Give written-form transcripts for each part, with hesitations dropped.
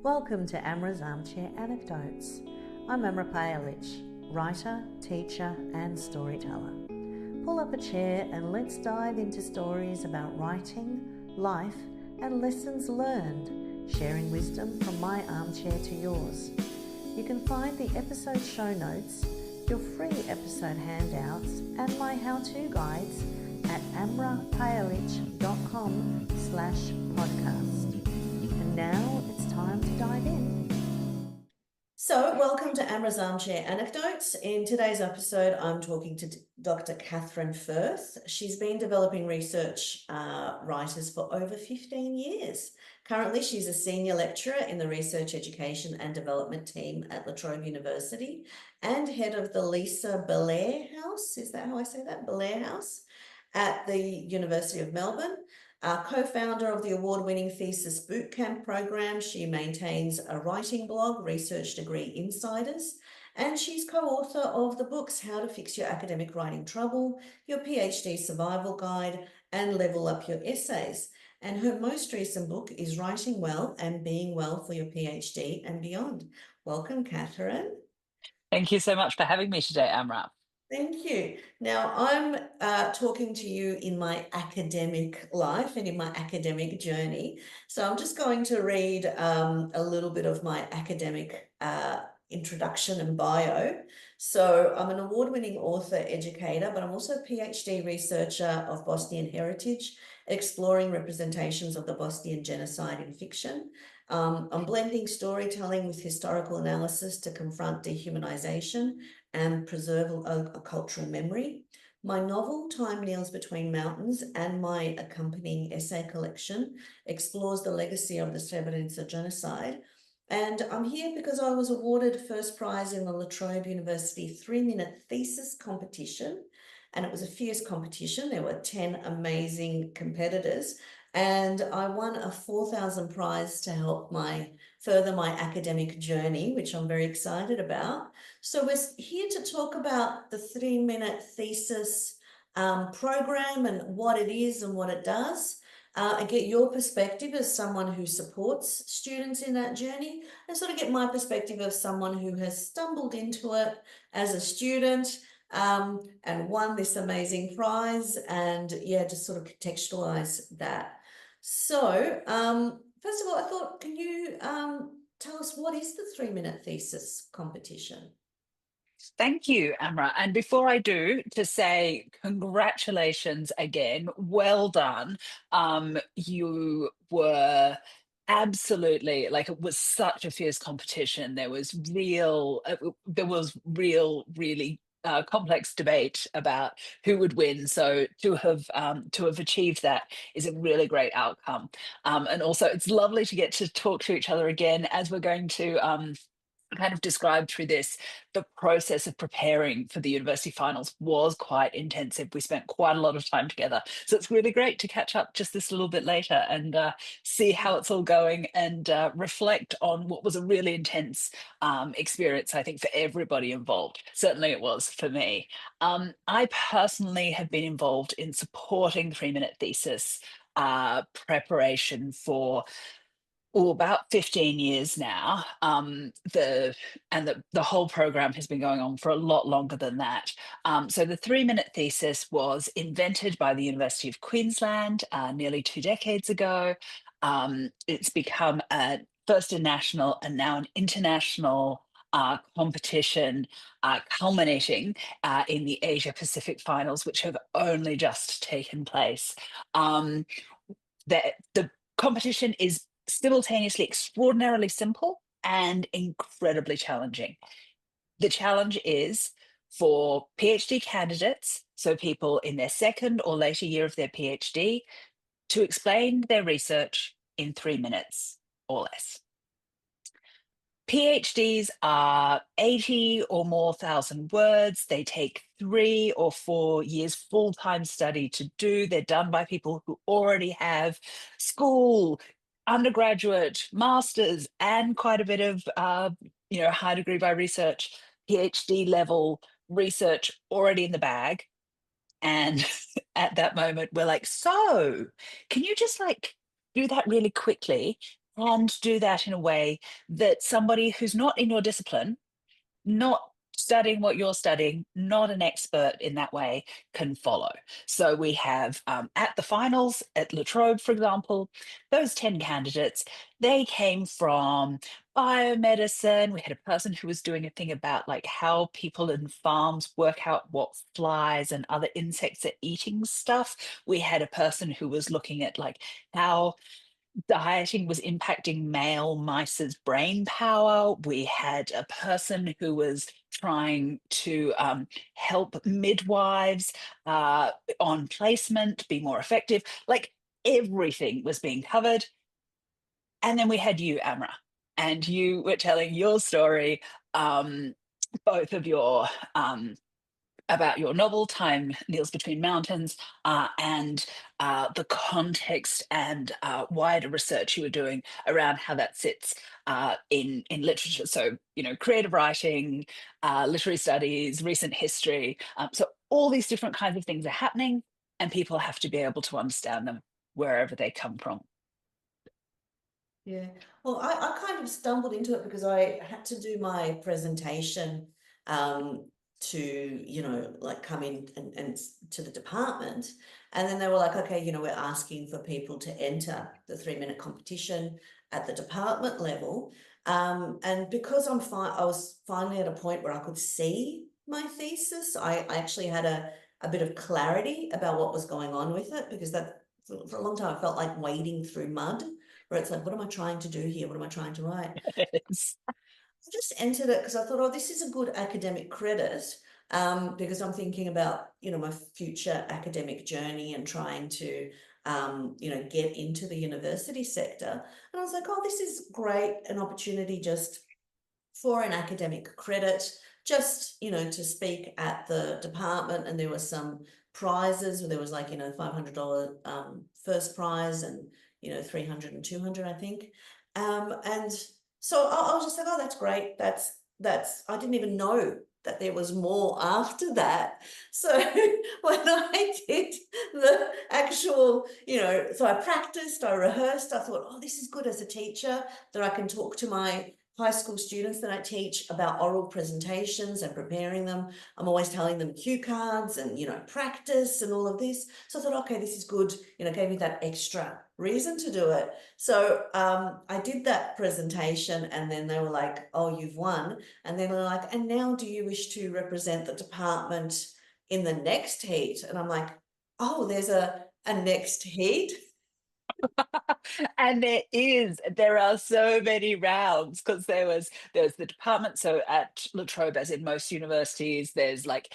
Welcome to Amra's Armchair Anecdotes. I'm Amra Pajalich, writer, teacher, and storyteller. Pull up a chair and let's dive into stories about writing, life, and lessons learned, sharing wisdom from my armchair to yours. You can find the episode show notes, your free episode handouts, and my how-to guides at amrapajalich.com/podcast. And now it's time to dive in. So, welcome to Amra's Armchair Anecdotes. In today's episode, I'm talking to Dr. Katherine Firth. She's been developing research writers for over 15 years. Currently, she's a senior lecturer in the Research Education and Development team at La Trobe University and head of the Lisa Belair House, is that how I say that? Belair House at the University of Melbourne. Co-founder of the award-winning Thesis Bootcamp program, she maintains a writing blog, Research Degree Insiders, and she's co-author of the books How to Fix Your Academic Writing Trouble, Your PhD Survival Guide, and Level Up Your Essays. And her most recent book is Writing Well and Being Well for Your PhD and Beyond. Welcome, Katherine. Thank you so much for having me today, Amra. Thank you. Now, I'm talking to you in my academic life and in my academic journey. So I'm just going to read a little bit of my academic introduction and bio. So I'm an award-winning author, educator, but I'm also a PhD researcher of Bosnian heritage, exploring representations of the Bosnian genocide in fiction. I'm blending storytelling with historical analysis to confront dehumanization and preserve a cultural memory. My novel, Time Kneels Between Mountains, and my accompanying essay collection explores the legacy of the Srebrenica genocide. And I'm here because I was awarded first prize in the La Trobe University 3-minute thesis competition. And it was a fierce competition. There were 10 amazing competitors. And I won a 4,000 prize to help further my academic journey, which I'm very excited about. So we're here to talk about the 3-minute thesis program and what it is and what it does. I get your perspective as someone who supports students in that journey, and sort of get my perspective of someone who has stumbled into it as a student and won this amazing prize, and yeah, just sort of contextualize that. So first of all, I thought, can you tell us what is the 3-minute thesis competition? Thank you, Amra. And before I do, to say congratulations again, well done. You were absolutely, like, it was such a fierce competition. Really complex debate about who would win. So to have achieved that is a really great outcome. And also, it's lovely to get to talk to each other again as we're going to kind of described through this. The process of preparing for the university finals was quite intensive. We spent quite a lot of time together. So it's really great to catch up just this little bit later and see how it's all going and reflect on what was a really intense experience, I think, for everybody involved. Certainly it was for me. I personally have been involved in supporting the 3-minute thesis preparation for about 15 years now. The whole program has been going on for a lot longer than that. So the 3-minute thesis was invented by the University of Queensland nearly 2 decades ago. It's become first a national and now an international competition, culminating in the Asia Pacific finals, which have only just taken place. The competition is simultaneously extraordinarily simple and incredibly challenging. The challenge is for PhD candidates, so people in their second or later year of their PhD, to explain their research in 3 minutes or less. PhDs are 80 or more thousand words. They take 3 or 4 years full-time study to do. They're done by people who already have school, undergraduate, masters, and quite a bit of high degree by research, PhD level research already in the bag. And at that moment, we're like, so can you just like do that really quickly and do that in a way that somebody who's not in your discipline, not studying what you're studying, not an expert in that way, can follow. So we have at the finals at La Trobe, for example, those 10 candidates, they came from biomedicine. We had a person who was doing a thing about like how people in farms work out what flies and other insects are eating stuff. We had a person who was looking at like how dieting was impacting male mice's brain power. We had a person who was trying to help midwives on placement be more effective. Like everything was being covered. And then we had you, Amra, and you were telling your story, um, both of your about your novel Time Kneels Between Mountains, and the context and wider research you were doing around how that sits in literature. So, you know, creative writing, literary studies, recent history. So all these different kinds of things are happening, and people have to be able to understand them wherever they come from. Yeah. Well, I kind of stumbled into it because I had to do my presentation to, like come in and to the department. And then they were like, okay, we're asking for people to enter the 3-minute competition at the department level. And because I was finally at a point where I could see my thesis, I actually had a bit of clarity about what was going on with it, because that for a long time I felt like wading through mud, where it's like, what am I trying to do here? What am I trying to write? It's- I just entered it because I thought, oh, this is a good academic credit, because I'm thinking about, my future academic journey and trying to, get into the university sector. And I was like, oh, this is great, an opportunity just for an academic credit, just, to speak at the department. And there were some prizes where there was like, $500 first prize, and, 300 and 200, I think. And so I was just like, oh, that's great. I didn't even know that there was more after that. So when I did the actual, so I practiced, I rehearsed, I thought, oh, this is good as a teacher, that I can talk to my high school students that I teach about oral presentations and preparing them. I'm always telling them cue cards and, practice and all of this. So I thought, okay, this is good. Gave me that extra reason to do it. So I did that presentation, and then they were like, oh, you've won. And then they're like, and now do you wish to represent the department in the next heat? And I'm like, oh, there's a next heat. and there are so many rounds because there's the department. So at La Trobe, as in most universities, there's like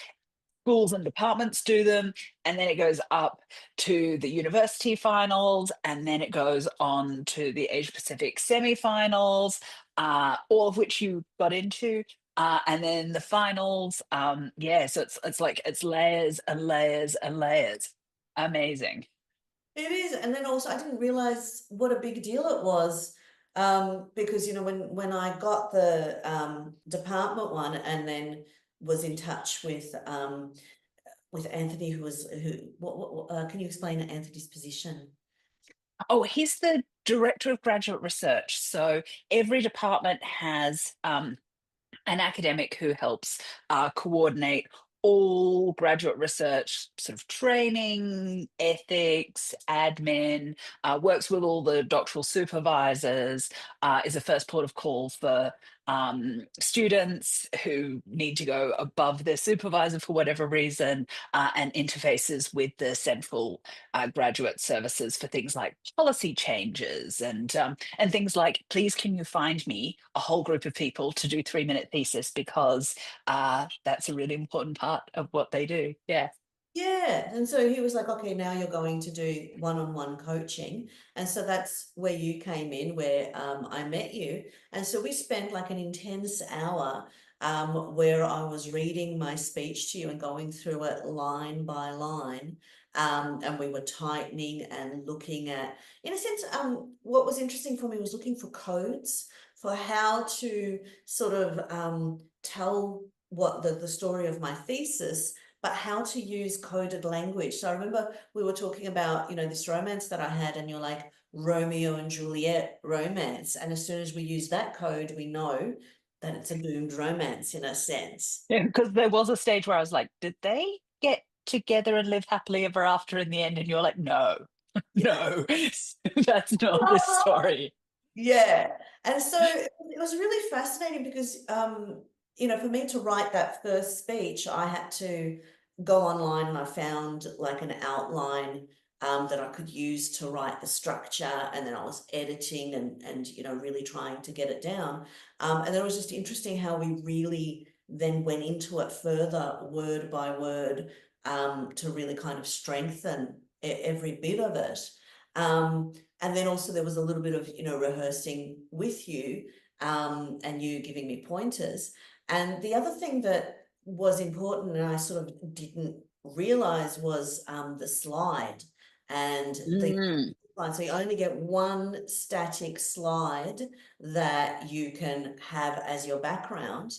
schools and departments do them, and then it goes up to the university finals, and then it goes on to the Asia Pacific semi-finals, all of which you got into. And then the finals, yeah, so it's like it's layers and layers and layers. Amazing. It is. And then also I didn't realize what a big deal it was. Because when I got the department one, and then was in touch with Anthony, who what can you explain Anthony's position? Oh, he's the director of graduate research. So every department has an academic who helps coordinate all graduate research sort of training, ethics, admin, works with all the doctoral supervisors, is a first port of call for students who need to go above their supervisor for whatever reason, and interfaces with the central graduate services for things like policy changes and things like, please, can you find me a whole group of people to do 3-minute thesis, because that's a really important part of what they do. Yeah. Yeah. And so he was like, okay, now you're going to do one-on-one coaching. And so that's where you came in, where I met you. And so we spent like an intense hour where I was reading my speech to you and going through it line by line. And we were tightening and looking at, in a sense, what was interesting for me was looking for codes for how to sort of tell what the story of my thesis, but how to use coded language. So I remember we were talking about, this romance that I had, and you're like, Romeo and Juliet romance. And as soon as we use that code, we know that it's a doomed romance in a sense. Yeah, because there was a stage where I was like, did they get together and live happily ever after in the end? And you're like, no, Yeah. no, that's not the story. Yeah. And so it was really fascinating because, for me to write that first speech, I had to go online and I found like an outline that I could use to write the structure. And then I was editing and really trying to get it down. And then it was just interesting how we really then went into it further, word by word, to really kind of strengthen every bit of it. And then also there was a little bit of, rehearsing with you, and you giving me pointers. And the other thing that was important and I sort of didn't realize was the slide and the Mm. slide. So you only get one static slide that you can have as your background.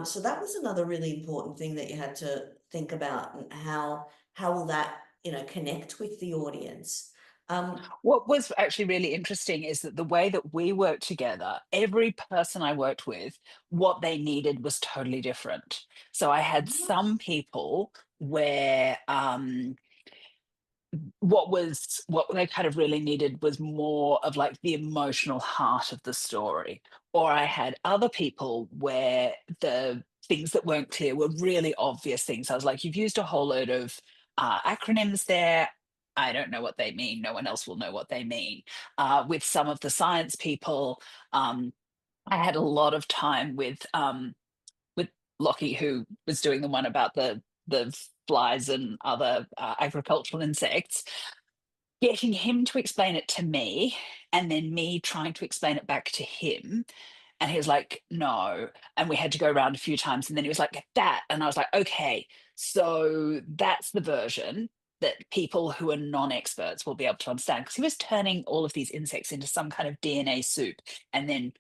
So that was another really important thing that you had to think about, and how will that, connect with the audience. Um, What was actually really interesting is that the way that we worked together, every person I worked with, what they needed was totally different. So I had some people where what they kind of really needed was more of like the emotional heart of the story. Or I had other people where the things that weren't clear were really obvious things. I was like, you've used a whole load of acronyms there. I don't know what they mean. No one else will know what they mean. With some of the science people, I had a lot of time with Lockie, who was doing the one about the flies and other agricultural insects, getting him to explain it to me and then me trying to explain it back to him. And he was like, no. And we had to go around a few times. And then he was like, that. And I was like, okay, so that's the version that people who are non experts will be able to understand. Because he was turning all of these insects into some kind of DNA soup and then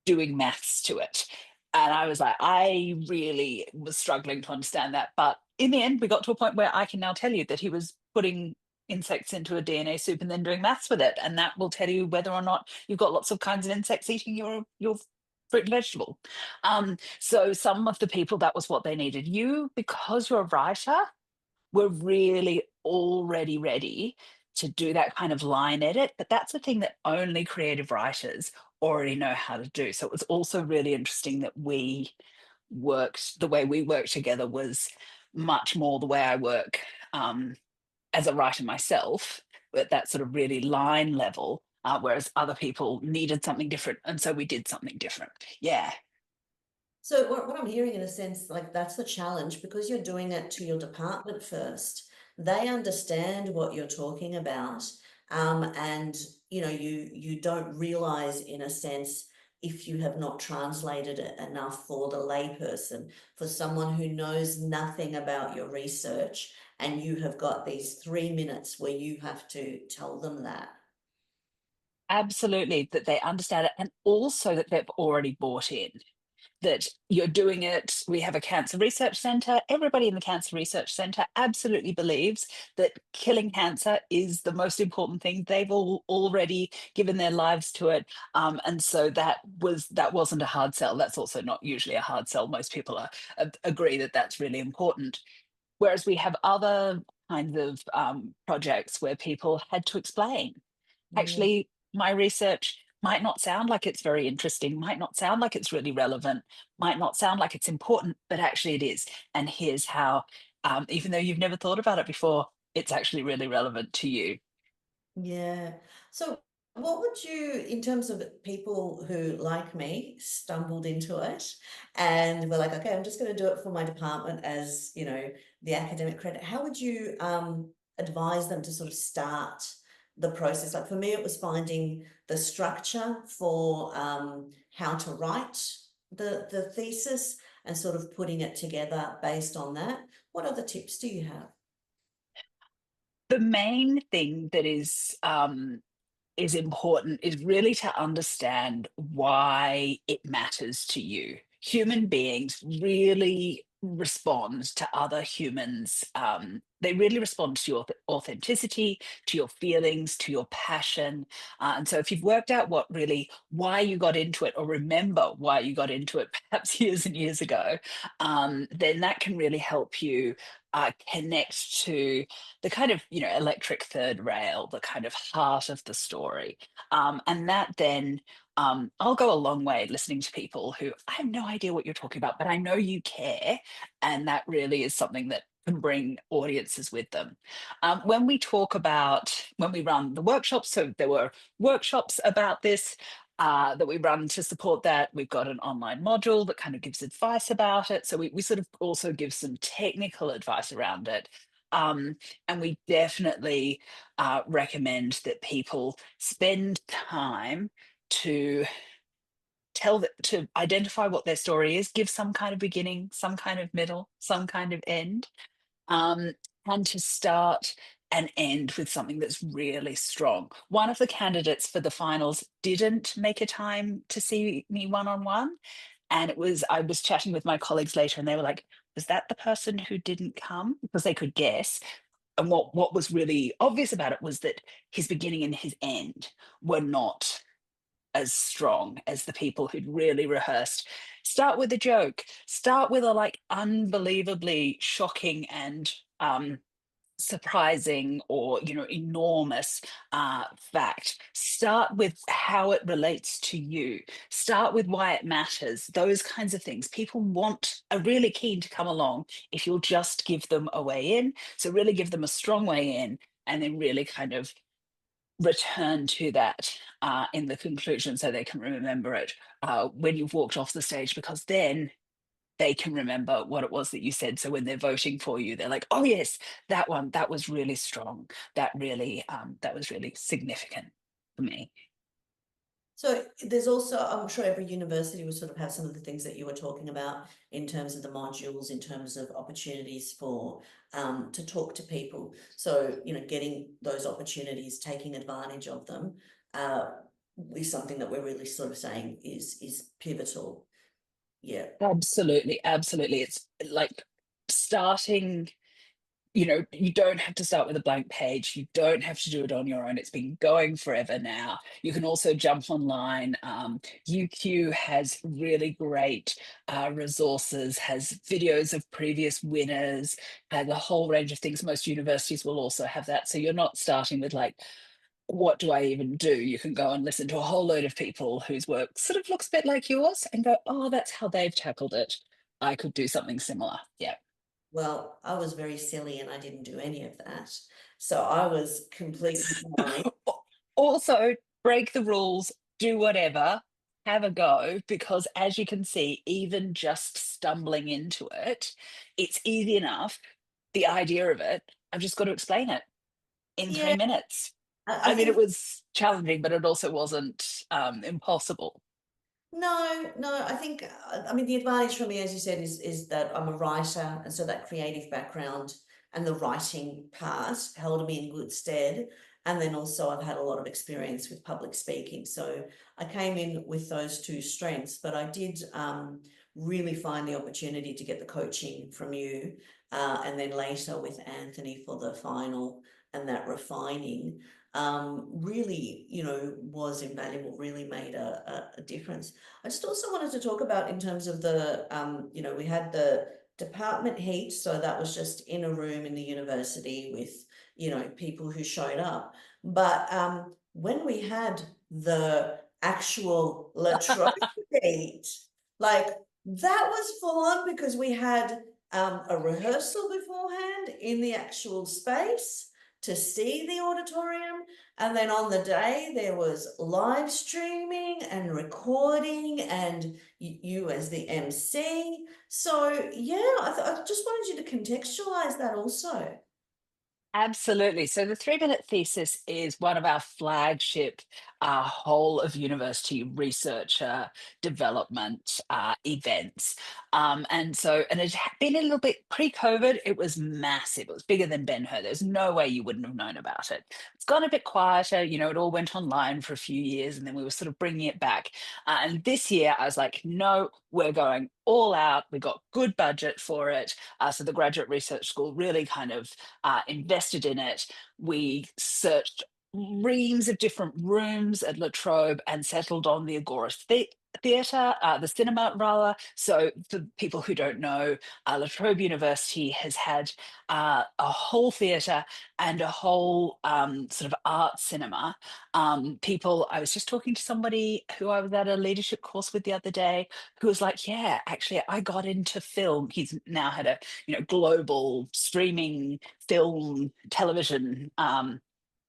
doing maths to it. And I was like, I really was struggling to understand that. But in the end, we got to a point where I can now tell you that he was putting insects into a DNA soup and then doing maths with it. And that will tell you whether or not you've got lots of kinds of insects eating your fruit and vegetable. So some of the people, that was what they needed. You, because you're a writer, were really already ready to do that kind of line edit, but that's a thing that only creative writers already know how to do. So it was also really interesting that the way we worked together was much more the way I work as a writer myself, at that sort of really line level, whereas other people needed something different. And so we did something different. Yeah. So what I'm hearing in a sense, like that's the challenge because you're doing it to your department first. They understand what you're talking about. And you don't realize in a sense if you have not translated it enough for the layperson, for someone who knows nothing about your research, and you have got these 3 minutes where you have to tell them that. Absolutely, that they understand it and also that they've already bought in. That you're doing it. We have a cancer research centre. Everybody in the cancer research centre absolutely believes that killing cancer is the most important thing. They've all already given their lives to it, and so that wasn't a hard sell. That's also not usually a hard sell. Most people agree that that's really important. Whereas we have other kinds of projects where people had to explain, Yeah. actually, my research might not sound like it's very interesting, might not sound like it's really relevant, might not sound like it's important, but actually it is. And here's how, even though you've never thought about it before, it's actually really relevant to you. Yeah. So what would you, in terms of people who, like me, stumbled into it and were like, okay, I'm just going to do it for my department as, the academic credit, how would you advise them to sort of start the process? Like for me, it was finding the structure for how to write the thesis and sort of putting it together based on that. What other tips do you have? The main thing that is important is really to understand why it matters to you. Human beings really respond to other humans. They really respond to your authenticity, to your feelings, to your passion. And so, if you've worked out what really why you got into it, or remember why you got into it, perhaps years and years ago, then that can really help you connect to the kind of electric third rail, the kind of heart of the story, and that then I'll go a long way listening to people who I have no idea what you're talking about, but I know you care. And that really is something that can bring audiences with them. When we run the workshops, so there were workshops about this that we run to support that. We've got an online module that kind of gives advice about it. So we sort of also give some technical advice around it. Um, and we definitely recommend that people spend time to to identify what their story is, give some kind of beginning, some kind of middle, some kind of end, um, and to start and end with something that's really strong. One of the candidates for the finals didn't make a time to see me one on one. And I was chatting with my colleagues later, and they were like, was that the person who didn't come? Because they could guess. And what was really obvious about it was that his beginning and his end were not as strong as the people who'd really rehearsed. Start with a joke, start with a like unbelievably shocking and surprising or enormous fact. Start with how it relates to you, start with why it matters, those kinds of things. People are really keen to come along if you'll just give them a way in. So really give them a strong way in, and then really kind of return to that in the conclusion, so they can remember it when you've walked off the stage, because then they can remember what it was that you said. So when they're voting for you, they're like, oh yes, that one, that was really strong, that was really significant for me. So there's also, I'm sure every university will sort of have some of the things that you were talking about in terms of the modules, in terms of opportunities for to talk to people. So, getting those opportunities, taking advantage of them, uh, is something that we're really sort of saying is pivotal. Yeah. Absolutely, absolutely. It's like starting. You don't have to start with a blank page. You don't have to do it on your own. It's been going forever now. You can also jump online. UQ has really great resources, has videos of previous winners, and a whole range of things. Most universities will also have that. So you're not starting with like, what do I even do? You can go and listen to a whole load of people whose work sort of looks a bit like yours and go, oh, that's how they've tackled it. I could do something similar. Yeah. Well, I was very silly and I didn't do any of that. So I was completely blind. Also, break the rules, do whatever, have a go, because as you can see, even just stumbling into it, it's easy enough. The idea of it, I've just got to explain it in Yeah, 3 minutes. I I mean, it think. was challenging, but it also wasn't impossible. No, no, I think, I mean, the advantage for me, as you said, is that I'm a writer, and so that creative background and the writing part held me in good stead. And then also I've had a lot of experience with public speaking. So I came in with those two strengths, but I did really find the opportunity to get the coaching from you, and then later with Anthony for the final and that refining really, was invaluable, really made a difference. I just also wanted to talk about in terms of we had the department heat, so that was just in a room in the university with, people who showed up. But when we had the actual latrobe heat, like that was full on because we had a rehearsal beforehand in the actual space to see the auditorium. And then on the day, there was live streaming and recording, and you as the MC. So, yeah, I just wanted you to contextualize that also. Absolutely. So the 3 minute thesis is one of our flagship whole of university researcher development events. And it had been a little bit pre-COVID, it was massive. It was bigger than Ben Hur. There's no way you wouldn't have known about it. It's gone a bit quieter. It all went online for a few years, and then we were sort of bringing it back. And this year I was like, no, we're going all out. We got good budget for it. So the graduate research school really kind of invested in it. We searched reams of different rooms at La Trobe and settled on the Agora Theatre, the cinema rather. So for people who don't know, La Trobe University has had a whole theatre and a whole sort of art cinema. I was just talking to somebody who I was at a leadership course with the other day, who was like, "Yeah, actually, I got into film." He's now had a global streaming film television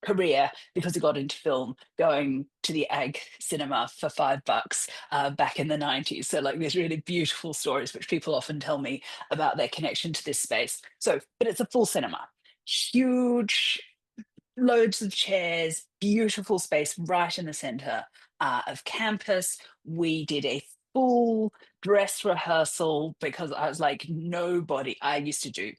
career because he got into film going to the ag cinema for $5 back in the 90s. So like these really beautiful stories which people often tell me about their connection to this space. So but it's a full cinema, huge, loads of chairs, beautiful space right in the center of campus. We did a full dress rehearsal because I was like, nobody, I used to do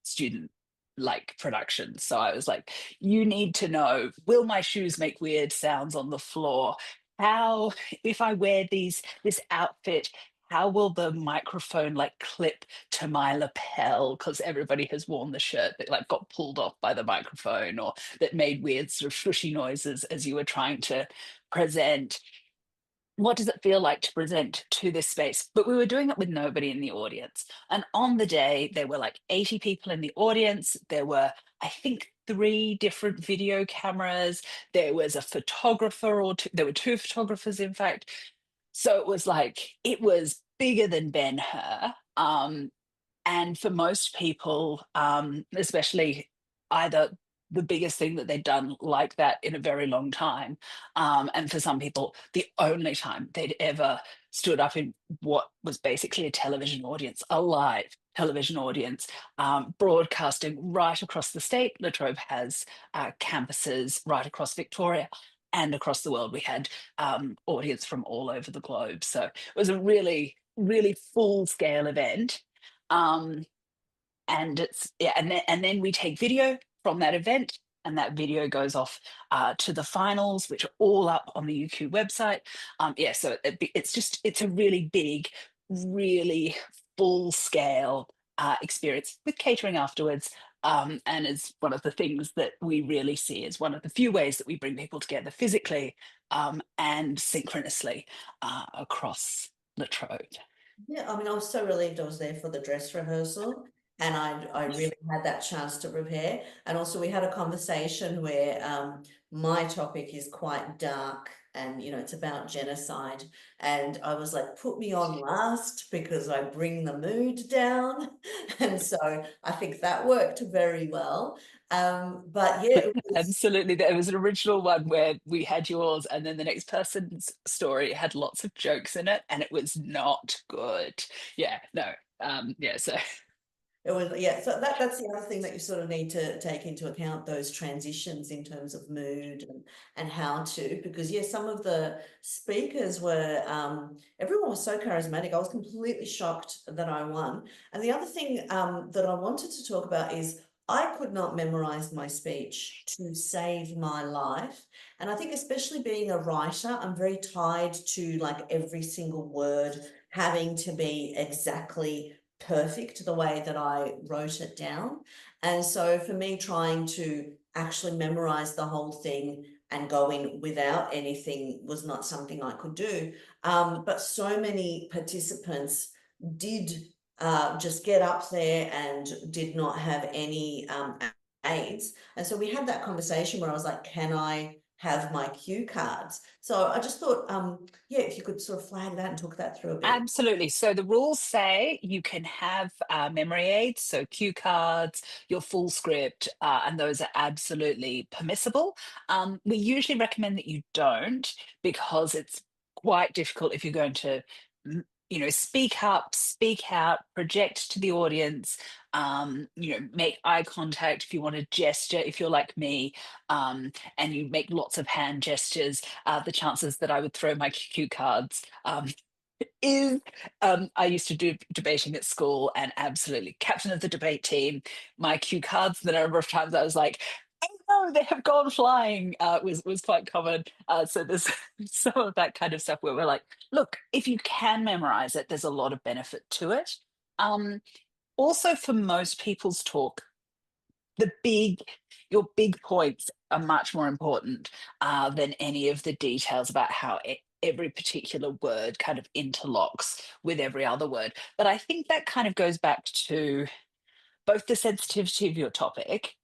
student like productions. So I was like, you need to know, will my shoes make weird sounds on the floor? How, if I wear this outfit, how will the microphone like clip to my lapel, because everybody has worn the shirt that like got pulled off by the microphone or that made weird sort of swooshy noises as you were trying to present. What does it feel like to present to this space? But we were doing it with nobody in the audience. And on the day, there were like 80 people in the audience. There were, I think, 3 different video cameras. There was a photographer or two. There were 2 photographers, in fact. So it was like, it was bigger than Ben Hur. And for most people, especially either the biggest thing that they'd done like that in a very long time, and for some people, the only time they'd ever stood up in what was basically a television audience, a live television audience, broadcasting right across the state. La Trobe has campuses right across Victoria and across the world. We had audience from all over the globe. So it was a really, really full scale event. Um, and it's yeah, and then we take video from that event, and that video goes off to the finals, which are all up on the UQ website. Yeah, so it's a really big, really full scale experience with catering afterwards. And it's one of the things that we really see as one of the few ways that we bring people together physically and synchronously across La Trobe. Yeah, I mean, I was so relieved I was there for the dress rehearsal, and I really had that chance to prepare. And also, we had a conversation where my topic is quite dark, and it's about genocide. And I was like, put me on last because I bring the mood down, and so I think that worked very well. But yeah, it was. Absolutely. There was an original one where we had yours, and then the next person's story had lots of jokes in it, and it was not good. Yeah, no. Yeah, so It was, yeah, so that's the other thing that you sort of need to take into account, those transitions in terms of mood and how to, because yeah, some of the speakers were everyone was so charismatic. I was completely shocked that I won. And the other thing that I wanted to talk about is I could not memorize my speech to save my life. And I think especially being a writer, I'm very tied to like every single word having to be exactly perfect the way that I wrote it down. And so for me, trying to actually memorize the whole thing and go in without anything was not something I could do. But so many participants did just get up there and did not have any aids. And so we had that conversation where I was like, can I have my cue cards? So I just thought, yeah, if you could sort of flag that and talk that through a bit. absolutely. So the rules say you can have memory aids, so cue cards, your full script, and those are absolutely permissible. We usually recommend that you don't, because it's quite difficult if you're going to, speak up, speak out, project to the audience, make eye contact if you want to gesture, if you're like me, and you make lots of hand gestures, the chances that I would throw my cue cards is I used to do debating at school and absolutely captain of the debate team. My cue cards, the number of times I was like, Oh, they have gone flying, was quite common. So there's some of that kind of stuff where we're like, look, if you can memorize it, there's a lot of benefit to it. Um, Also, for most people's talk, the big your big points are much more important than any of the details about how every particular word kind of interlocks with every other word. But I think that kind of goes back to both the sensitivity of your topic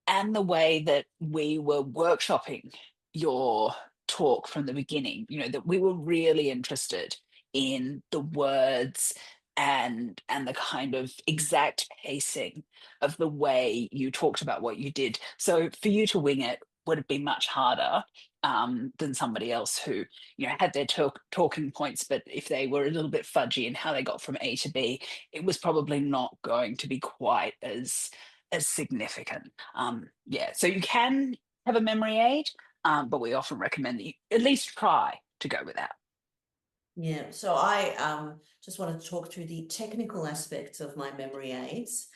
and the way that we were workshopping your talk from the beginning, that we were really interested in the words and the kind of exact pacing of the way you talked about what you did. So for you to wing it would have been much harder than somebody else who had their talking points, but if they were a little bit fudgy in how they got from A to B, it was probably not going to be quite as significant. Yeah, so you can have a memory aid, but we often recommend that you at least try to go with that. Yeah, so I just wanted to talk through the technical aspects of my memory aids.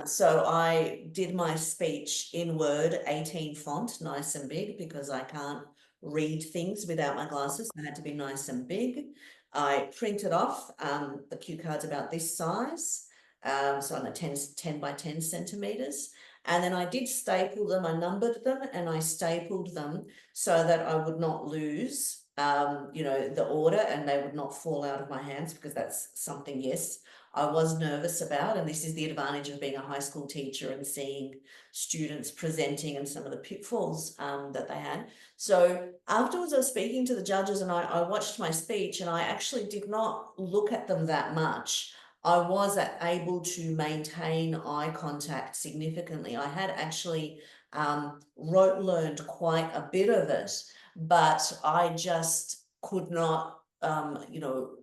So I did my speech in Word 18 font, nice and big, because I can't read things without my glasses. They had to be nice and big. I printed off the cue cards about this size, so on a 10 by 10 centimeters. And then I did staple them, I numbered them and I stapled them so that I would not lose, the order and they would not fall out of my hands because that's something, yes, I was nervous about. And this is the advantage of being a high school teacher and seeing students presenting and some of the pitfalls that they had. So afterwards, I was speaking to the judges and I watched my speech and I actually did not look at them that much. I was able to maintain eye contact significantly. I had actually rote learned quite a bit of it, but I just could not,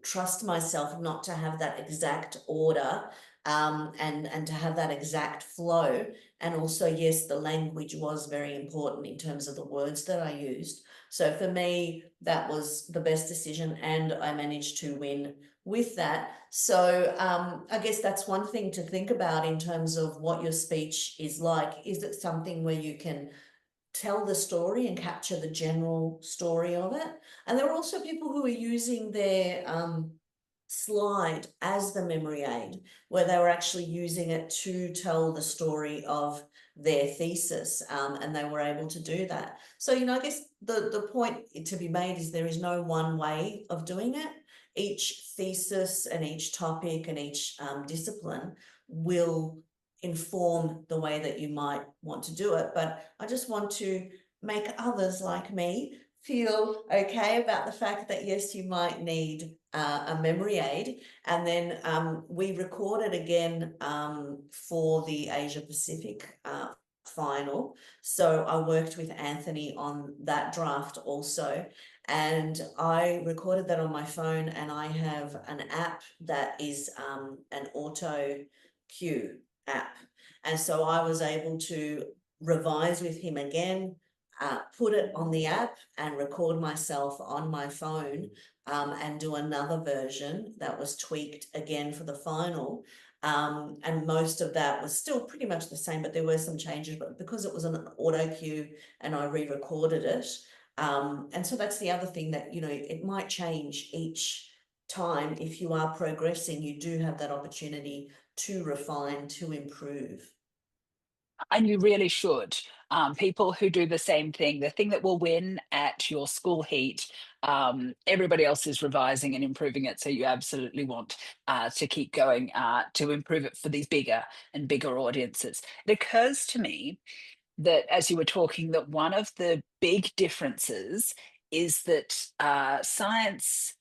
trust myself not to have that exact order, and to have that exact flow. And also, yes, the language was very important in terms of the words that I used. So for me, that was the best decision, and I managed to win with that. So I guess that's one thing to think about in terms of what your speech is like. Is it something where you can tell the story and capture the general story of it? And there are also people who are using their slide as the memory aid, where they were actually using it to tell the story of their thesis, and they were able to do that. So, I guess the point to be made is there is no one way of doing it. Each thesis and each topic and each discipline will inform the way that you might want to do it. But I just want to make others like me feel okay about the fact that yes, you might need a memory aid. And then we recorded again for the Asia Pacific final. So I worked with Anthony on that draft also. And I recorded that on my phone, and I have an app that is an auto cue app. And so I was able to revise with him again, put it on the app and record myself on my phone, and do another version that was tweaked again for the final. And most of that was still pretty much the same, but there were some changes, but because it was an auto cue and I re-recorded it. And so that's the other thing that, it might change each time. If you are progressing, you do have that opportunity to refine, to improve. And you really should. People who do the same thing, the thing that will win at your school heat, everybody else is revising and improving it. So you absolutely want to keep going to improve it for these bigger and bigger audiences. It occurs to me that as you were talking, that one of the big differences is that science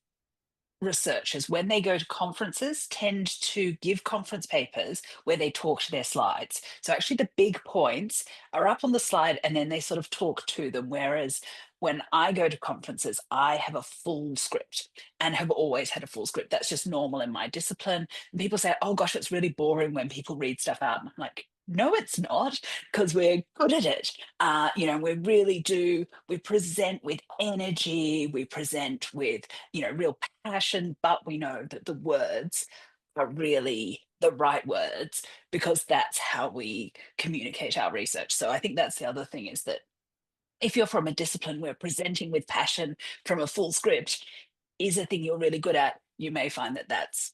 researchers, when they go to conferences, tend to give conference papers where they talk to their slides. So actually, the big points are up on the slide and then they sort of talk to them. Whereas when I go to conferences, I have a full script and have always had a full script. That's just normal in my discipline. And people say, oh gosh, it's really boring when people read stuff out. And I'm like, no, it's not, because we're good at it. We really do. We present with energy, we present with real passion, but we know that the words are really the right words, because that's how we communicate our research. So I think that's the other thing, is that if you're from a discipline where presenting with passion from a full script is a thing you're really good at, you may find that that's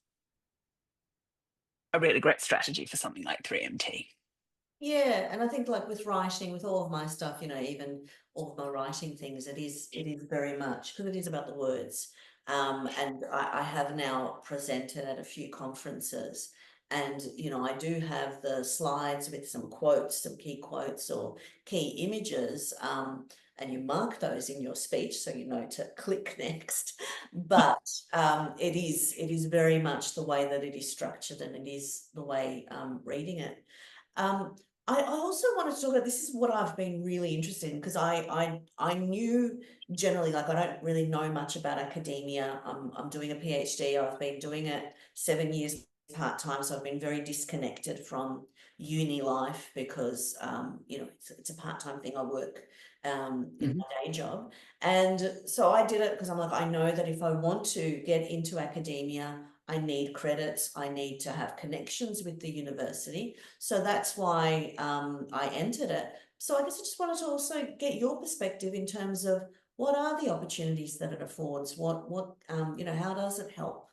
a really great strategy for something like 3MT. Yeah, and I think like with writing, with all of my stuff, even all of my writing things, it is very much because it is about the words. And I have now presented at a few conferences, and I do have the slides with some quotes, some key quotes or key images, and you mark those in your speech so you know to click next. But it is very much the way that it is structured, and it is the way reading it. Um, I also wanted to talk about, this is what I've been really interested in, because I knew generally, like, I don't really know much about academia. I'm doing a PhD. I've been doing it 7 years part-time, so I've been very disconnected from uni life because it's a part-time thing. I work in Mhm. my day job. And so I did it because I'm like, I know that if I want to get into academia, I need credits, I need to have connections with the university. So that's why I entered it. So I guess I just wanted to also get your perspective in terms of what are the opportunities that it affords? How does it help?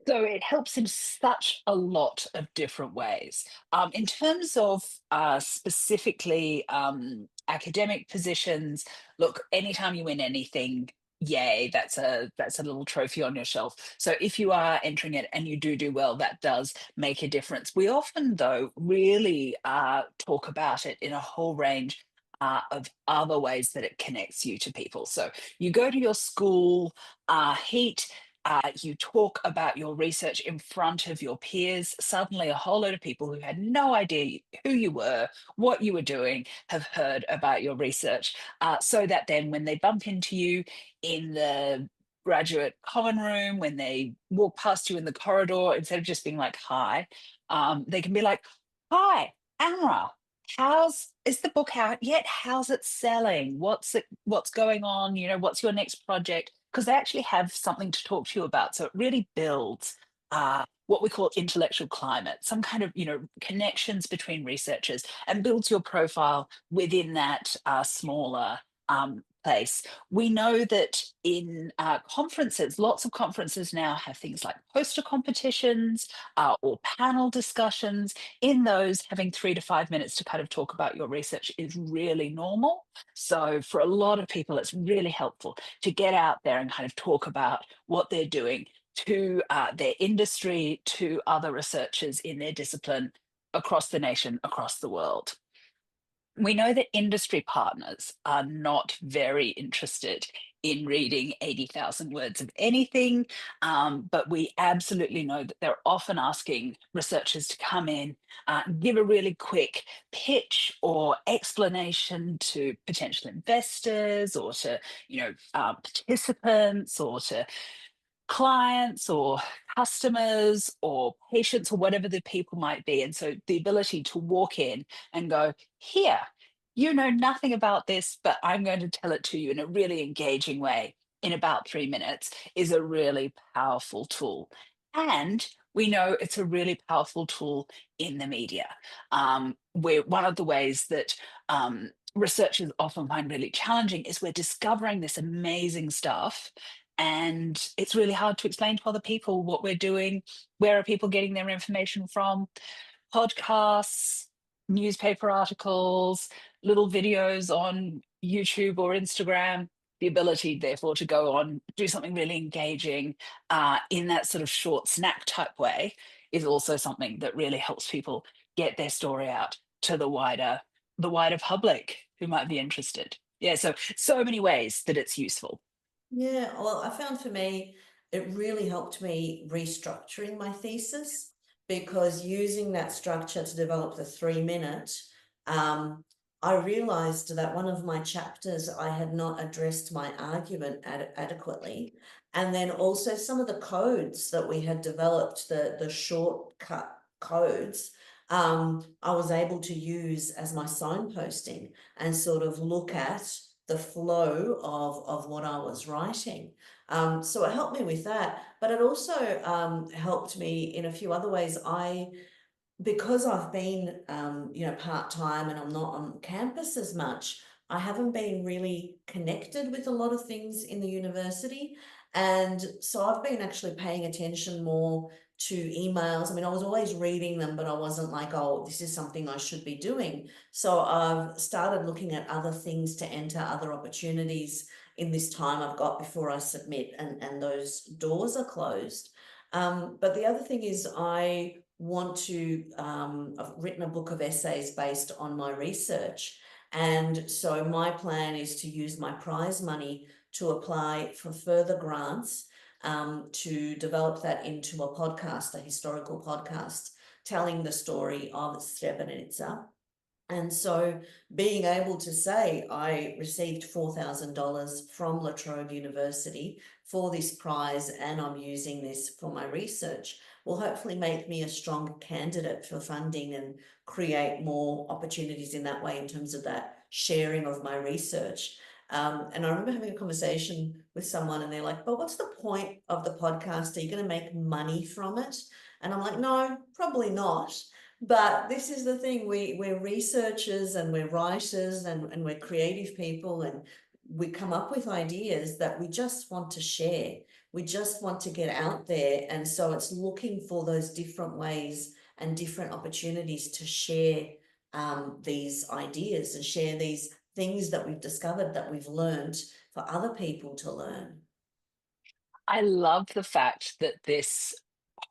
So it helps in such a lot of different ways. In terms of specifically academic positions, look, anytime you win anything, yay, that's a little trophy on your shelf. So if you are entering it and you do well, that does make a difference. We often, though, really talk about it in a whole range of other ways that it connects you to people. So you go to your school heat, you talk about your research in front of your peers. Suddenly, a whole load of people who had no idea who you were, what you were doing, have heard about your research. So that then, when they bump into you in the graduate common room, when they walk past you in the corridor, instead of just being like, hi, they can be like, hi, Amra. Is the book out yet? How's it selling? What's going on? What's your next project? Because they actually have something to talk to you about. So it really builds what we call intellectual climate, some kind of connections between researchers, and builds your profile within that smaller place. We know that in conferences, lots of conferences now have things like poster competitions or panel discussions. In those, having 3 to 5 minutes to kind of talk about your research is really normal. So for a lot of people, it's really helpful to get out there and kind of talk about what they're doing to their industry, to other researchers in their discipline across the nation, across the world. We know that industry partners are not very interested in reading 80,000 words of anything, but we absolutely know that they're often asking researchers to come in, give a really quick pitch or explanation to potential investors, or to participants, or to clients or customers or patients, or whatever the people might be. And so the ability to walk in and go, here, you know nothing about this, but I'm going to tell it to you in a really engaging way in about 3 minutes, is a really powerful tool. And we know it's a really powerful tool in the media. Where one of the ways that researchers often find really challenging is we're discovering this amazing stuff, and it's really hard to explain to other people what we're doing. Where are people getting their information from? Podcasts, newspaper articles, little videos on YouTube or Instagram. The ability, therefore, to go on, do something really engaging in that sort of short snack type way, is also something that really helps people get their story out to the wider public who might be interested. Yeah, so many ways that it's useful. Yeah, well, I found for me, it really helped me restructuring my thesis, because using that structure to develop the 3 minute, I realized that one of my chapters, I had not addressed my argument adequately. And then also some of the codes that we had developed, the shortcut codes, I was able to use as my signposting and sort of look at. the flow of what I was writing. So it helped me with that, but it also helped me in a few other ways. Because I've been, part-time and I'm not on campus as much, I haven't been really connected with a lot of things in the university. And so I've been actually paying attention more to emails. I mean, I was always reading them, but I wasn't like, oh, this is something I should be doing. So I've started looking at other things to enter, other opportunities in this time I've got before I submit, and those doors are closed. But the other thing is I've written a book of essays based on my research. And so my plan is to use my prize money to apply for further grants, to develop that into a podcast, a historical podcast, telling the story of Srebrenica. And so being able to say I received $4,000 from La Trobe University for this prize, and I'm using this for my research, will hopefully make me a strong candidate for funding and create more opportunities in that way in terms of that sharing of my research. And I remember having a conversation with someone and they're like, but what's the point of the podcast? Are you going to make money from it? And I'm like, no, probably not. But this is the thing, we're researchers and we're writers and we're creative people, and we come up with ideas that we just want to share. We just want to get out there. And so it's looking for those different ways and different opportunities to share these ideas and share these things that we've discovered, that we've learned, for other people to learn. I love the fact that this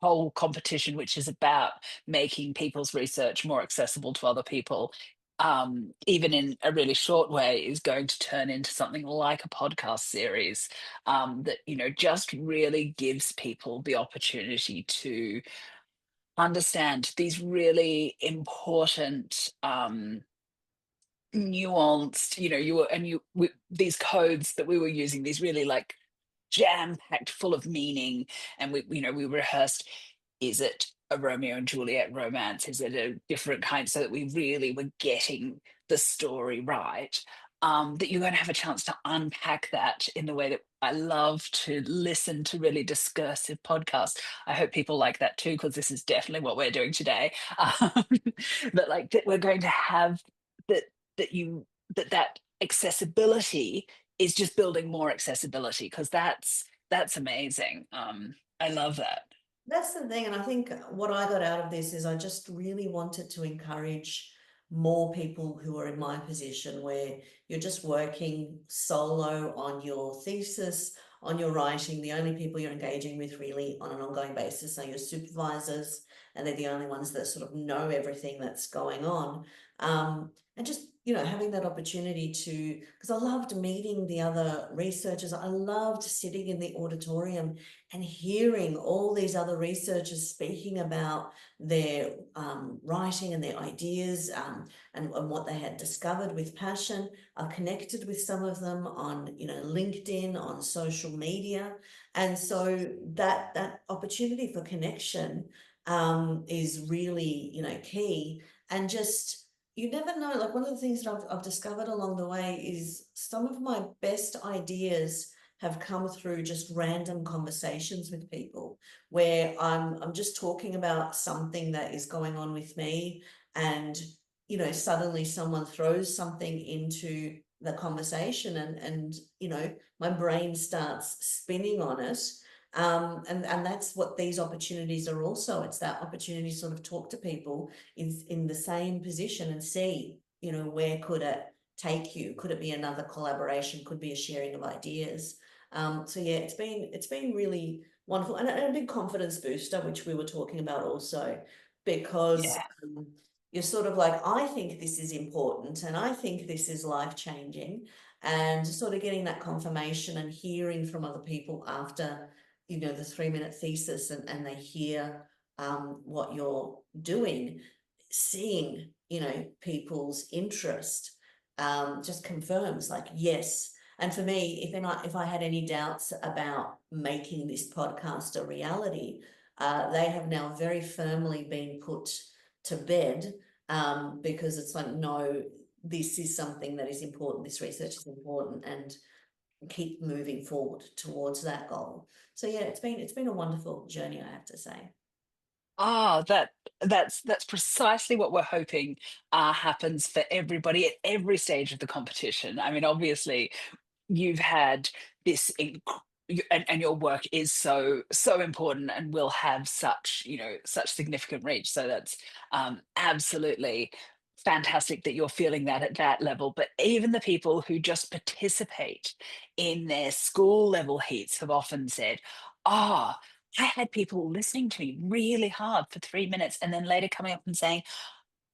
whole competition, which is about making people's research more accessible to other people, even in a really short way, is going to turn into something like a podcast series, that, just really gives people the opportunity to understand these really important, nuanced, these codes that we were using, these really like jam packed full of meaning. And we rehearsed, is it a Romeo and Juliet romance? Is it a different kind? So that we really were getting the story right. That you're going to have a chance to unpack that in the way that I love to listen to really discursive podcasts. I hope people like that too, because this is definitely what we're doing today. Um, but like that we're going to have that that you that accessibility is just building more accessibility, because that's amazing. I love that. That's the thing. And I think what I got out of this is I just really wanted to encourage more people who are in my position, where you're just working solo on your thesis, on your writing. The only people you're engaging with really on an ongoing basis are your supervisors, and they're the only ones that sort of know everything that's going on. And just, having that opportunity to, because I loved meeting the other researchers. I loved sitting in the auditorium and hearing all these other researchers speaking about their writing and their ideas, and what they had discovered with passion. I've connected with some of them on, LinkedIn, on social media. And so that opportunity for connection is really, key. And just, you never know, like one of the things that I've discovered along the way is some of my best ideas have come through just random conversations with people, where I'm just talking about something that is going on with me, and suddenly someone throws something into the conversation, and my brain starts spinning on it. And that's what these opportunities are also. It's that opportunity to sort of talk to people in the same position and see, where could it take you? Could it be another collaboration? Could be a sharing of ideas? So yeah, it's been really wonderful, and a big confidence booster, which we were talking about also, because Yeah. you're sort of like, I think this is important and I think this is life-changing, and sort of getting that confirmation and hearing from other people after, the 3-minute thesis, and they hear what you're doing, seeing, people's interest, just confirms like, yes. And for me, if I had any doubts about making this podcast a reality, they have now very firmly been put to bed, because it's like, no, this is something that is important, this research is important, and keep moving forward towards that goal. So yeah, it's been a wonderful journey, I have to say. Ah, that's precisely what we're hoping happens for everybody at every stage of the competition. I mean, obviously, you've had this and your work is so important and will have such, such significant reach. So that's absolutely fantastic that you're feeling that at that level. But even the people who just participate in their school level heats have often said, ah, I had people listening to me really hard for 3 minutes and then later coming up and saying,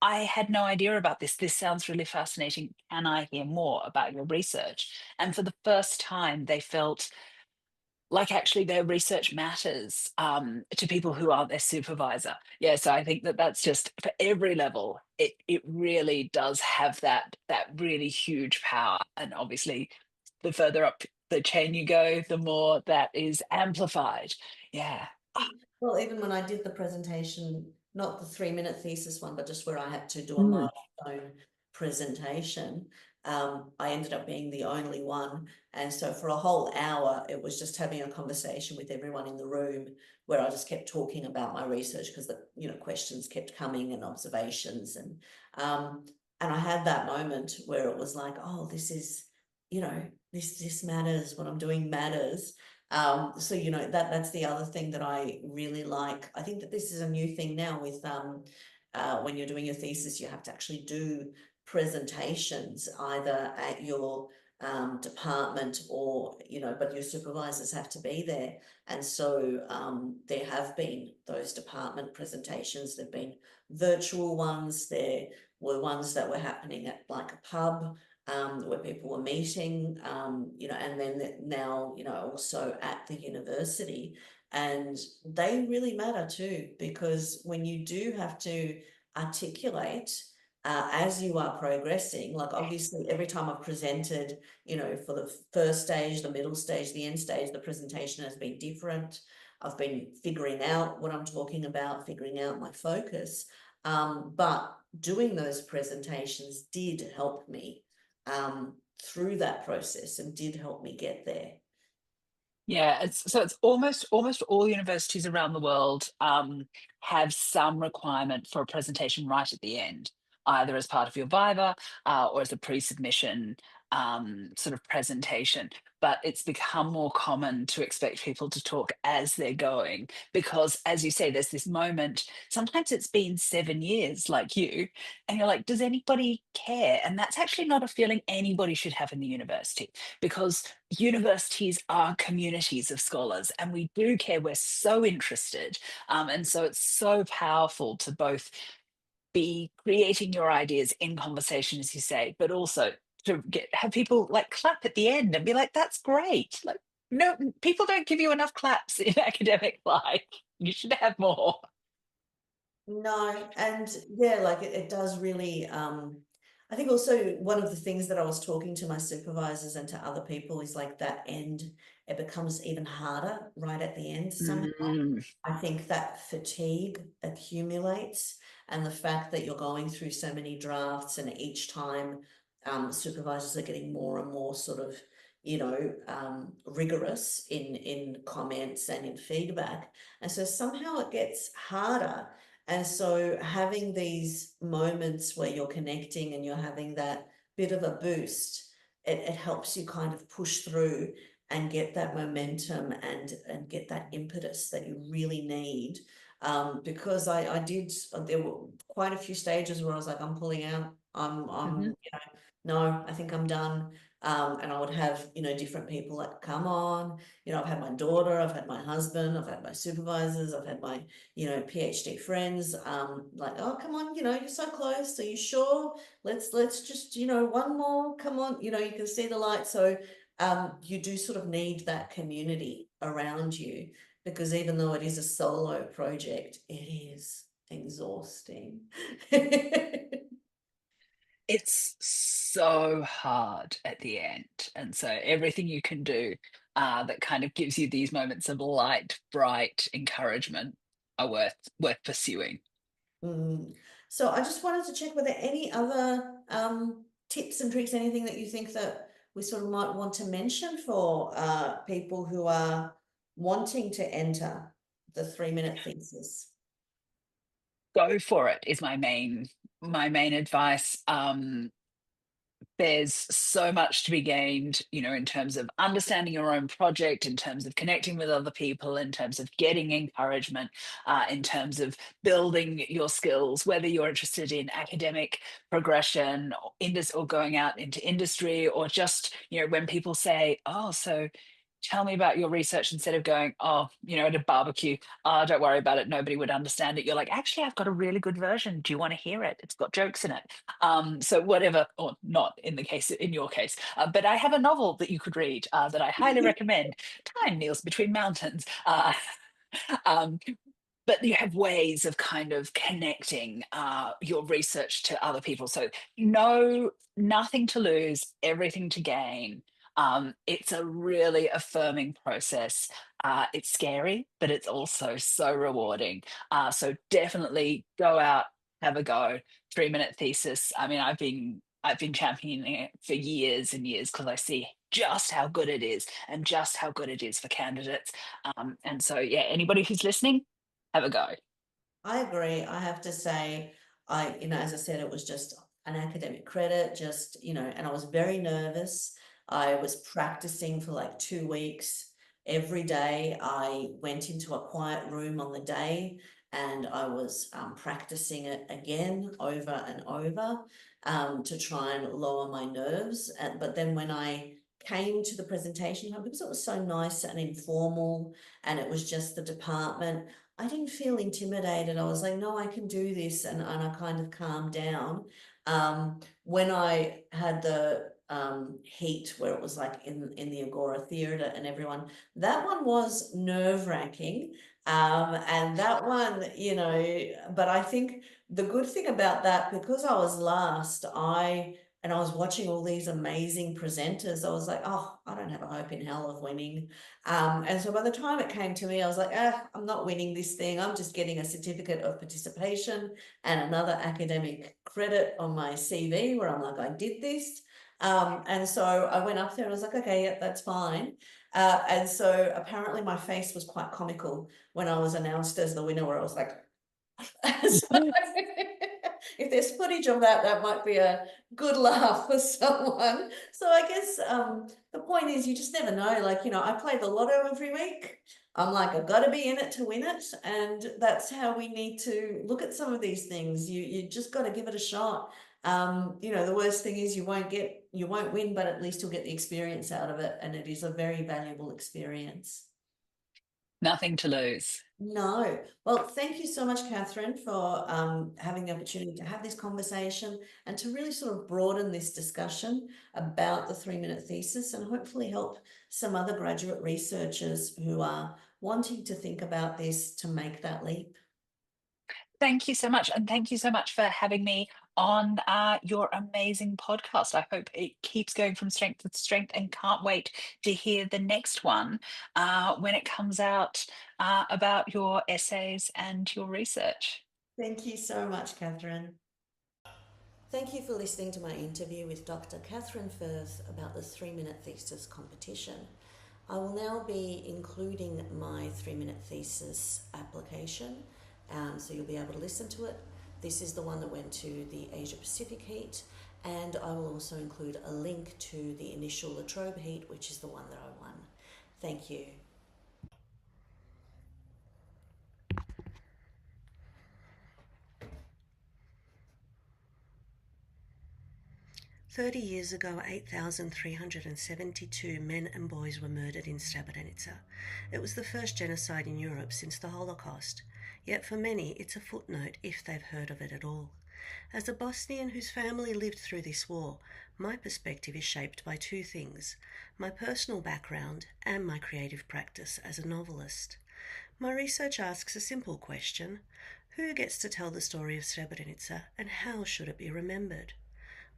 I had no idea about this. This sounds really fascinating. Can I hear more about your research? And for the first time, they felt like actually their research matters to people who aren't their supervisor. Yeah, so I think that that's just for every level. It really does have that really huge power. And obviously, the further up the chain you go, the more that is amplified. Yeah. Well, even when I did the presentation, not the 3 minute thesis one, but just where I had to do a Mm. milestone presentation, I ended up being the only one. And so for a whole hour, it was just having a conversation with everyone in the room where I just kept talking about my research because the, questions kept coming and observations. And I had that moment where it was like, oh, this is, this matters. What I'm doing matters. So that's the other thing that I really like. I think that this is a new thing now with when you're doing your thesis, you have to actually do presentations either at your department or but your supervisors have to be there. And so there have been those department presentations. There've been virtual ones. There were ones that were happening at like a pub where people were meeting, and then now, also at the university. And they really matter too, because when you do have to articulate as you are progressing, like obviously every time I've presented, for the first stage, the middle stage, the end stage, the presentation has been different. I've been figuring out what I'm talking about, figuring out my focus. But doing those presentations did help me through that process and did help me get there. Yeah, it's almost all universities around the world have some requirement for a presentation right at the end, either as part of your viva or as a pre-submission sort of presentation. But it's become more common to expect people to talk as they're going because, as you say, there's this moment. Sometimes it's been 7 years, like you, and you're like, does anybody care? And that's actually not a feeling anybody should have in the university because universities are communities of scholars and we do care. We're so interested. And so it's so powerful to both be creating your ideas in conversation, as you say, but also to have people like clap at the end and be like, that's great. Like, no, people don't give you enough claps in academic life. You should have more. No, and yeah, like it does really. I think also one of the things that I was talking to my supervisors and to other people is like that end, it becomes even harder right at the end somehow. Mm. I think that fatigue accumulates, and the fact that you're going through so many drafts, and each time supervisors are getting more and more sort of, rigorous in comments and in feedback. And so somehow it gets harder. And so having these moments where you're connecting and you're having that bit of a boost, it helps you kind of push through and get that momentum and get that impetus that you really need. Because I did, there were quite a few stages where I was like, I'm pulling out. Mhm. No, I think I'm done. And I would have, different people like, come on, I've had my daughter, I've had my husband, I've had my supervisors, I've had my, PhD friends, like, oh, come on, you're so close. Are you sure? Let's just, one more, come on, you can see the light. So you do sort of need that community around you, because even though it is a solo project, it is exhausting. It's so hard at the end. And so everything you can do that kind of gives you these moments of light, bright encouragement are worth pursuing. So I just wanted to check, were there any other tips and tricks, anything that you think that we sort of might want to mention for people who are wanting to enter the 3 minute thesis? Go for it is my main advice. There's so much to be gained, in terms of understanding your own project, in terms of connecting with other people, in terms of getting encouragement, in terms of building your skills, whether you're interested in academic progression or going out into industry, or just, when people say, oh, so tell me about your research, instead of going, oh, at a barbecue, oh, don't worry about it, nobody would understand it. You're like, actually, I've got a really good version. Do you want to hear it? It's got jokes in it. So whatever, or not in your case, but I have a novel that you could read that I highly recommend. Time Kneels Between Mountains. Um, but you have ways of kind of connecting your research to other people. So nothing to lose, everything to gain. It's a really affirming process. It's scary, but it's also so rewarding. So definitely go out, have a go. 3 minute thesis. I mean, I've been championing it for years and years because I see just how good it is and just how good it is for candidates. And so, yeah, anybody who's listening, have a go. I agree. I have to say, as I said, it was just an academic credit, just, and I was very nervous. I was practicing for like 2 weeks. Every day I went into a quiet room on the day and I was practicing it again over and over to try and lower my nerves. But then when I came to the presentation, because it was so nice and informal and it was just the department, I didn't feel intimidated. I was like, no, I can do this. And I kind of calmed down. When I had the heat where it was like in the Agora Theatre and everyone, that one was nerve-wracking. And that one, but I think the good thing about that, because I was last, and I was watching all these amazing presenters, I was like, oh, I don't have a hope in hell of winning. And so by the time it came to me, I was like, I'm not winning this thing. I'm just getting a certificate of participation and another academic credit on my CV where I'm like, I did this. And so I went up there and I was like, okay, yeah, that's fine. And so apparently my face was quite comical when I was announced as the winner, where I was like, so if there's footage of that, that might be a good laugh for someone. So I guess the point is you just never know. Like, I play the lotto every week. I'm like, I've got to be in it to win it. And that's how we need to look at some of these things. You just got to give it a shot. The worst thing is you won't win, but at least you'll get the experience out of it. And it is a very valuable experience. Nothing to lose. No. Well, thank you so much, Catherine, for having the opportunity to have this conversation and to really sort of broaden this discussion about the 3 minute thesis and hopefully help some other graduate researchers who are wanting to think about this to make that leap. Thank you so much. And thank you so much for having me on your amazing podcast. I hope it keeps going from strength to strength, and can't wait to hear the next one when it comes out about your essays and your research. Thank you so much, Catherine. Thank you for listening to my interview with Dr. Katherine Firth about the 3 minute thesis competition. I will now be including my 3 minute thesis application, so you'll be able to listen to it. This is the one that went to the Asia Pacific heat, and I will also include a link to the initial Latrobe heat, which is the one that I won. Thank you. 30 years ago, 8,372 men and boys were murdered in Srebrenica. It was the first genocide in Europe since the Holocaust. Yet for many, it's a footnote if they've heard of it at all. As a Bosnian whose family lived through this war, my perspective is shaped by two things: my personal background and my creative practice as a novelist. My research asks a simple question: who gets to tell the story of Srebrenica, and how should it be remembered?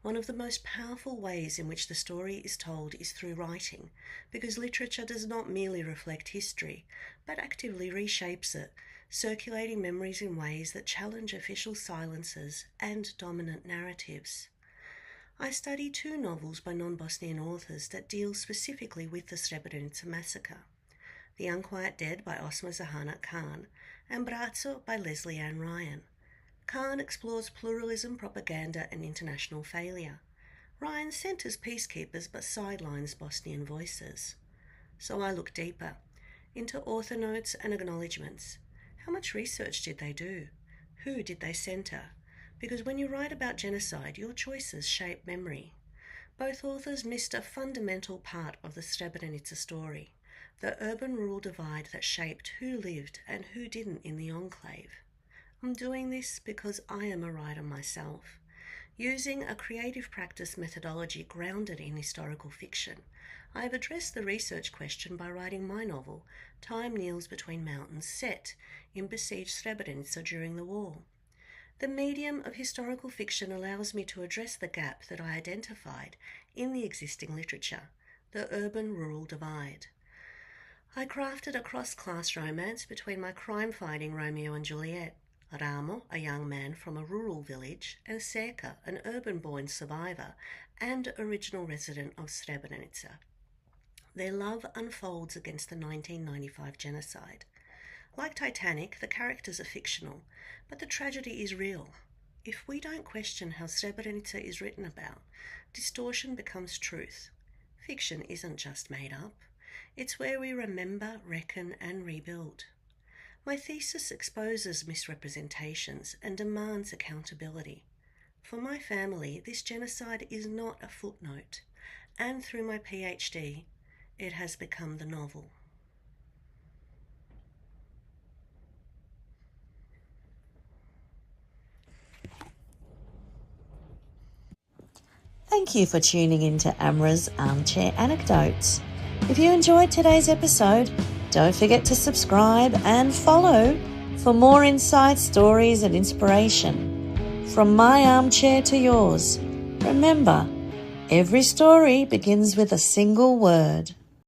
One of the most powerful ways in which the story is told is through writing, because literature does not merely reflect history, but actively reshapes it, circulating memories in ways that challenge official silences and dominant narratives. I study two novels by non-Bosnian authors that deal specifically with the Srebrenica massacre: The Unquiet Dead by Osma Zahana Khan and Bratzo by Leslie Ann Ryan. Khan explores pluralism, propaganda and international failure. Ryan centres peacekeepers but sidelines Bosnian voices. So I look deeper, into author notes and acknowledgements. How much research did they do? Who did they centre? Because when you write about genocide, your choices shape memory. Both authors missed a fundamental part of the Srebrenica story: the urban-rural divide that shaped who lived and who didn't in the enclave. I'm doing this because I am a writer myself. Using a creative practice methodology grounded in historical fiction, I have addressed the research question by writing my novel, Time Kneels Between Mountains, set in besieged Srebrenica during the war. The medium of historical fiction allows me to address the gap that I identified in the existing literature: the urban-rural divide. I crafted a cross-class romance between my crime-fighting Romeo and Juliet, Ramo, a young man from a rural village, and Seka, an urban-born survivor and original resident of Srebrenica. Their love unfolds against the 1995 genocide. Like Titanic, the characters are fictional, but the tragedy is real. If we don't question how Srebrenica is written about, distortion becomes truth. Fiction isn't just made up. It's where we remember, reckon, and rebuild. My thesis exposes misrepresentations and demands accountability. For my family, this genocide is not a footnote, and through my PhD, it has become the novel. Thank you for tuning in to Amra's Armchair Anecdotes. If you enjoyed today's episode, don't forget to subscribe and follow for more insights, stories and inspiration. From my armchair to yours, remember, every story begins with a single word.